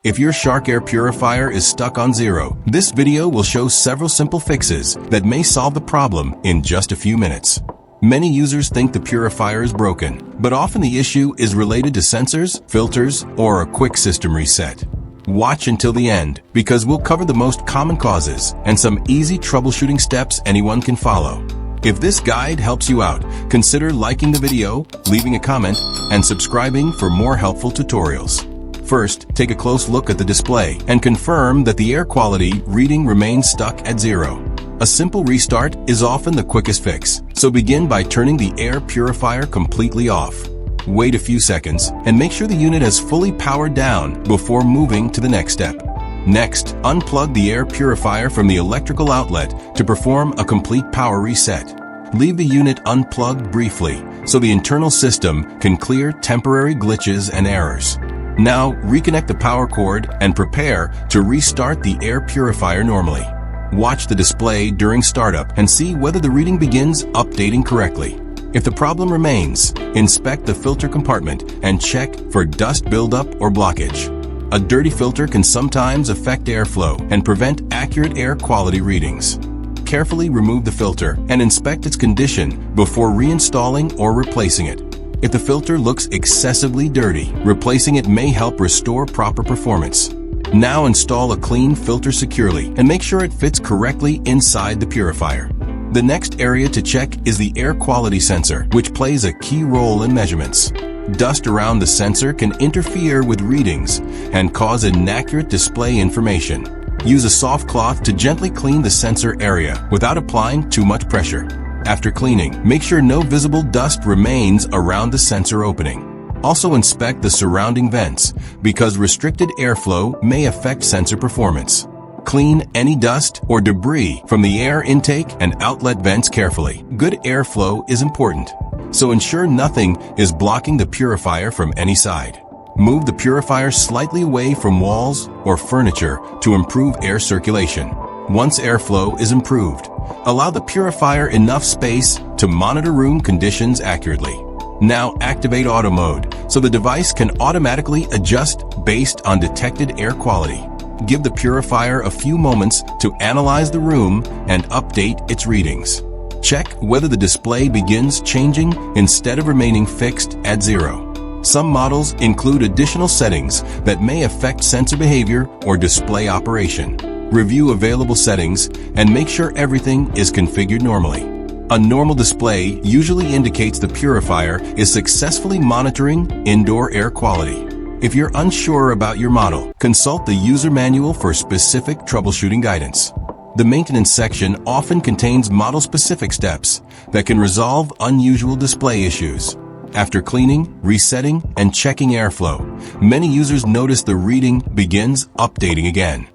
If your Shark Air Purifier is stuck on 0, this video will show several simple fixes that may solve the problem in just a few minutes. Many users think the purifier is broken, but often the issue is related to sensors, filters, or a quick system reset. Watch until the end, because we'll cover the most common causes and some easy troubleshooting steps anyone can follow. If this guide helps you out, consider liking the video, leaving a comment, and subscribing for more helpful tutorials. First, take a close look at the display and confirm that the air quality reading remains stuck at 0. A simple restart is often the quickest fix, so begin by turning the air purifier completely off. Wait a few seconds and make sure the unit has fully powered down before moving to the next step. Next, unplug the air purifier from the electrical outlet to perform a complete power reset. Leave the unit unplugged briefly so the internal system can clear temporary glitches and errors. Now, reconnect the power cord and prepare to restart the air purifier normally. Watch the display during startup and see whether the reading begins updating correctly. If the problem remains, inspect the filter compartment and check for dust buildup or blockage. A dirty filter can sometimes affect airflow and prevent accurate air quality readings. Carefully remove the filter and inspect its condition before reinstalling or replacing it. If the filter looks excessively dirty, replacing it may help restore proper performance. Now install a clean filter securely and make sure it fits correctly inside the purifier. The next area to check is the air quality sensor, which plays a key role in measurements. Dust around the sensor can interfere with readings and cause inaccurate display information. Use a soft cloth to gently clean the sensor area without applying too much pressure. After cleaning, make sure no visible dust remains around the sensor opening. Also inspect the surrounding vents, because restricted airflow may affect sensor performance. Clean any dust or debris from the air intake and outlet vents carefully. Good airflow is important, so ensure nothing is blocking the purifier from any side. Move the purifier slightly away from walls or furniture to improve air circulation. Once airflow is improved, allow the purifier enough space to monitor room conditions accurately. Now activate auto mode so the device can automatically adjust based on detected air quality. Give the purifier a few moments to analyze the room and update its readings. Check whether the display begins changing instead of remaining fixed at 0. Some models include additional settings that may affect sensor behavior or display operation. Review available settings and make sure everything is configured normally. A normal display usually indicates the purifier is successfully monitoring indoor air quality. If you're unsure about your model, consult the user manual for specific troubleshooting guidance. The maintenance section often contains model-specific steps that can resolve unusual display issues. After cleaning, resetting, and checking airflow, many users notice the reading begins updating again.